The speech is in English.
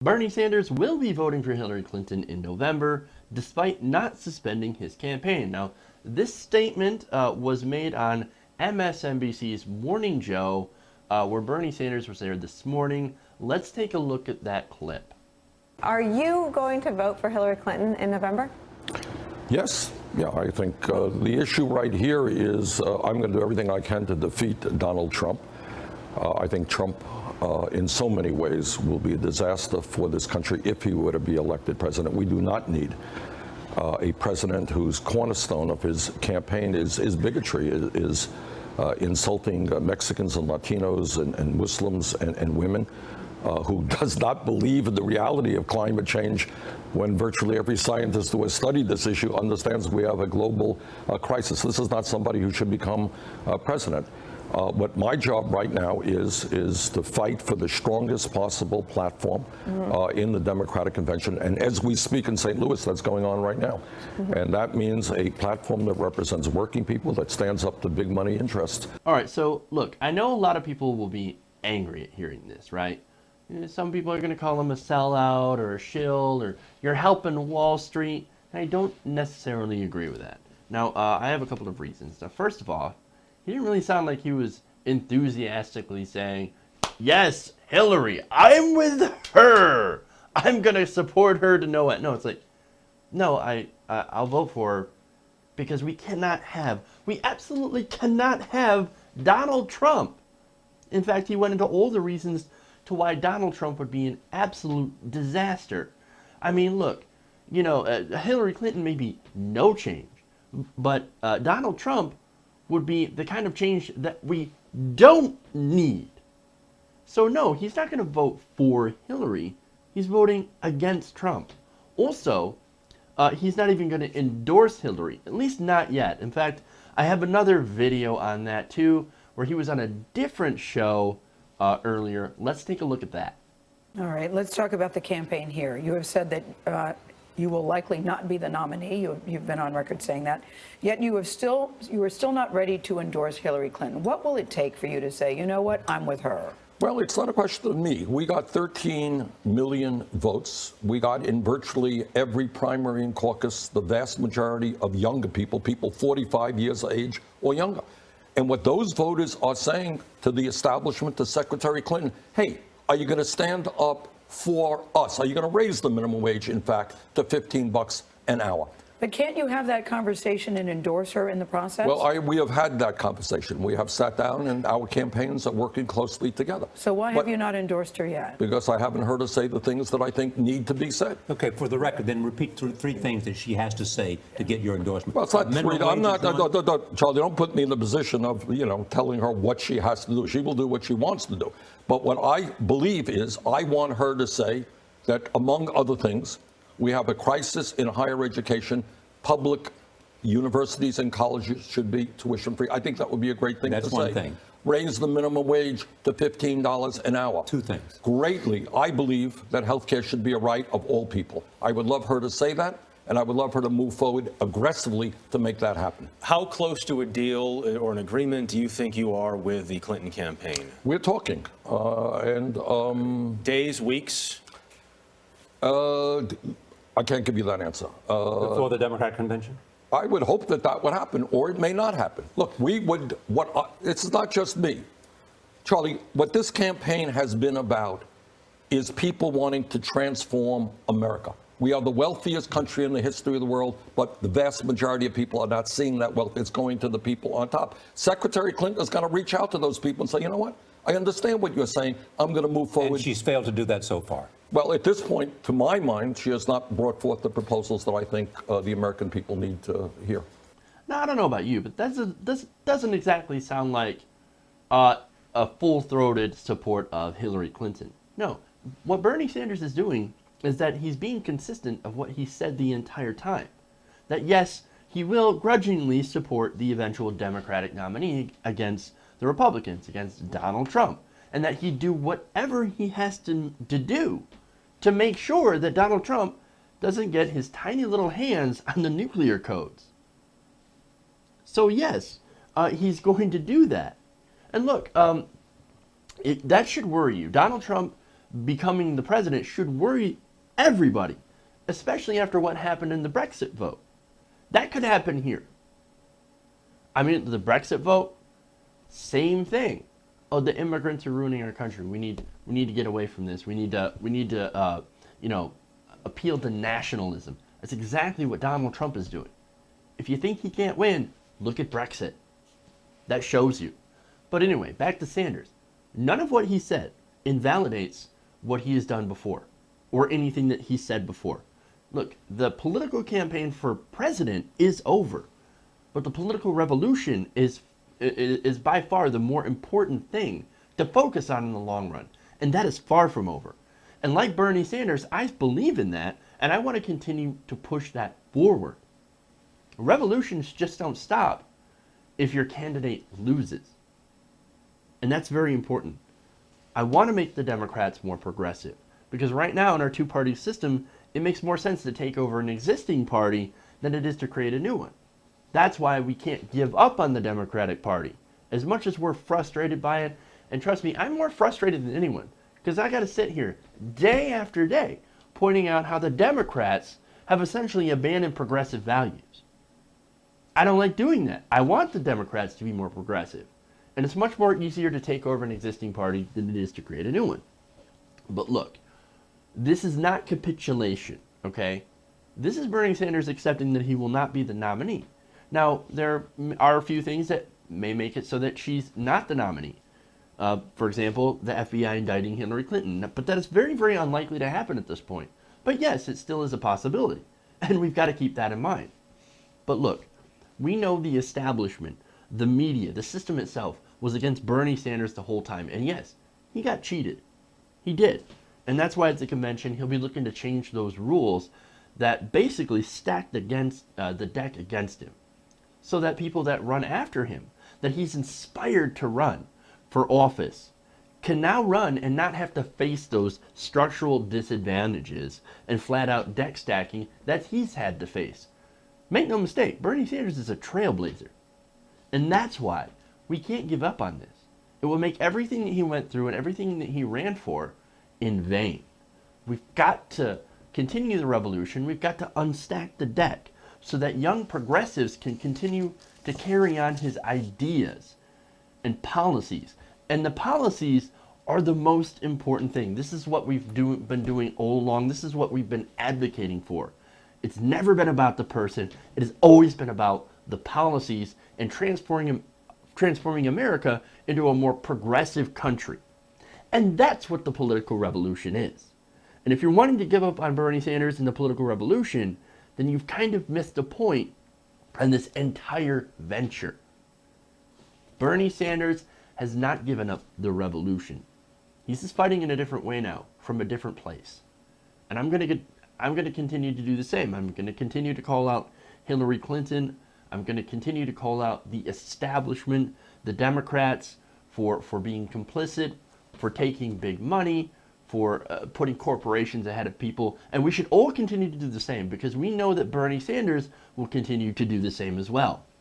Bernie Sanders will be voting for Hillary Clinton in November, despite not suspending his campaign. Now, this statement was made on MSNBC's Morning Joe, where Bernie Sanders was there this morning. Let's take a look at that clip. Are you going to vote for Hillary Clinton in November? Yes. Yeah, I think the issue right here is I'm going to do everything I can to defeat Donald Trump. I think Trump, in so many ways, will be a disaster for this country if he were to be elected president. We do not need a president whose cornerstone of his campaign is bigotry, is insulting Mexicans and Latinos and Muslims and women, who does not believe in the reality of climate change when virtually every scientist who has studied this issue understands we have a global crisis. This is not somebody who should become president. But my job right now is to fight for the strongest possible platform in the Democratic Convention. And as we speak in St. Louis, that's going on right now. And that means a platform that represents working people, that stands up to big money interests. All right, so look, I know a lot of people will be angry at hearing this, right? Some people are going to call him a sellout or a shill or you're helping Wall Street. I don't necessarily agree with that. Now, I have a couple of reasons. Now, first of all, he didn't really sound like he was enthusiastically saying, yes, Hillary, I'm with her. I'm going to support her to no end. No, it's like, no, I'll vote for her because we absolutely cannot have Donald Trump. In fact, he went into all the reasons to why Donald Trump would be an absolute disaster. I mean, look, Hillary Clinton may be no change, but Donald Trump would be the kind of change that we don't need. So no, he's not going to vote for Hillary. He's voting against Trump. Also, he's not even going to endorse Hillary, at least not yet. In fact, I have another video on that too, where he was on a different show earlier. Let's take a look at that. All right, let's talk about the campaign here. You have said that you will likely not be the nominee. You've been on record saying that. Yet you are still not ready to endorse Hillary Clinton. What will it take for you to say, you know what, I'm with her? Well, it's not a question of me. We got 13 million votes. We got in virtually every primary and caucus the vast majority of younger people 45 years of age or younger. And what those voters are saying to the establishment, to Secretary Clinton, hey, are you going to stand up for us? Are you going to raise the minimum wage, in fact, to $15 an hour? But can't you have that conversation and endorse her in the process? Well, we have had that conversation. We have sat down and our campaigns are working closely together. So why have you not endorsed her yet? Because I haven't heard her say the things that I think need to be said. Okay, for the record, then repeat three things that she has to say to get your endorsement. Well, it's not three. I'm not, Charlie, don't put me in the position of, telling her what she has to do. She will do what she wants to do. But what I believe is I want her to say that, among other things, we have a crisis in higher education. Public universities and colleges should be tuition free. I think that would be a great thing to say. That's one thing. Raise the minimum wage to $15 an hour. Two things. Greatly, I believe that health care should be a right of all people. I would love her to say that, and I would love her to move forward aggressively to make that happen. How close to a deal or an agreement do you think you are with the Clinton campaign? We're talking. Days, weeks? I can't give you that answer. Before the Democratic convention? I would hope that would happen, or it may not happen. Look, it's not just me. Charlie, what this campaign has been about is people wanting to transform America. We are the wealthiest country in the history of the world, but the vast majority of people are not seeing that wealth. It's going to the people on top. Secretary Clinton is going to reach out to those people and say, you know what? I understand what you're saying. I'm going to move forward. And she's failed to do that so far. Well, at this point, to my mind, she has not brought forth the proposals that I think the American people need to hear. Now, I don't know about you, but this doesn't exactly sound like a full-throated support of Hillary Clinton. No, what Bernie Sanders is doing is that he's being consistent of what he said the entire time. That yes, he will grudgingly support the eventual Democratic nominee against the Republicans, against Donald Trump, and that he'd do whatever he has to do to make sure that Donald Trump doesn't get his tiny little hands on the nuclear codes. So yes, he's going to do that. And look, that should worry you. Donald Trump becoming the president should worry everybody, especially after what happened in the Brexit vote. That could happen here. I mean, the Brexit vote, same thing. Oh, the immigrants are ruining our country. We need to get away from this. We need to appeal to nationalism. That's exactly what Donald Trump is doing. If you think he can't win, look at Brexit. That shows you. But anyway, back to Sanders. None of what he said invalidates what he has done before or anything that he said before. Look, the political campaign for president is over, but the political revolution is by far the more important thing to focus on in the long run, and that is far from over. And like Bernie Sanders, I believe in that, and I want to continue to push that forward. Revolutions just don't stop if your candidate loses. And that's very important. I want to make the Democrats more progressive, because right now in our two-party system, it makes more sense to take over an existing party than it is to create a new one. That's why we can't give up on the Democratic Party. As much as we're frustrated by it, and trust me, I'm more frustrated than anyone, because I got to sit here day after day pointing out how the Democrats have essentially abandoned progressive values. I don't like doing that. I want the Democrats to be more progressive. And it's much more easier to take over an existing party than it is to create a new one. But look, this is not capitulation, okay? This is Bernie Sanders accepting that he will not be the nominee. Now, there are a few things that may make it so that she's not the nominee. For example, the FBI indicting Hillary Clinton. But that is very, very unlikely to happen at this point. But yes, it still is a possibility. And we've got to keep that in mind. But look, we know the establishment, the media, the system itself was against Bernie Sanders the whole time. And yes, he got cheated. He did. And that's why at the convention, he'll be looking to change those rules that basically stacked against the deck against him. So that people that run after him, that he's inspired to run for office, can now run and not have to face those structural disadvantages and flat out deck stacking that he's had to face. Make no mistake, Bernie Sanders is a trailblazer. And that's why we can't give up on this. It will make everything that he went through and everything that he ran for in vain. We've got to continue the revolution. We've got to unstack the deck so that young progressives can continue to carry on his ideas and policies. And the policies are the most important thing. This is what we've been doing all along. This is what we've been advocating for. It's never been about the person. It has always been about the policies and transforming America into a more progressive country. And that's what the political revolution is. And if you're wanting to give up on Bernie Sanders and the political revolution, then you've kind of missed the point on this entire venture. Bernie Sanders has not given up the revolution. He's just fighting in a different way now, from a different place. And I'm going to continue to do the same. I'm going to continue to call out Hillary Clinton. I'm going to continue to call out the establishment, the Democrats, for being complicit, for taking big money, for putting corporations ahead of people. And we should all continue to do the same, because we know that Bernie Sanders will continue to do the same as well.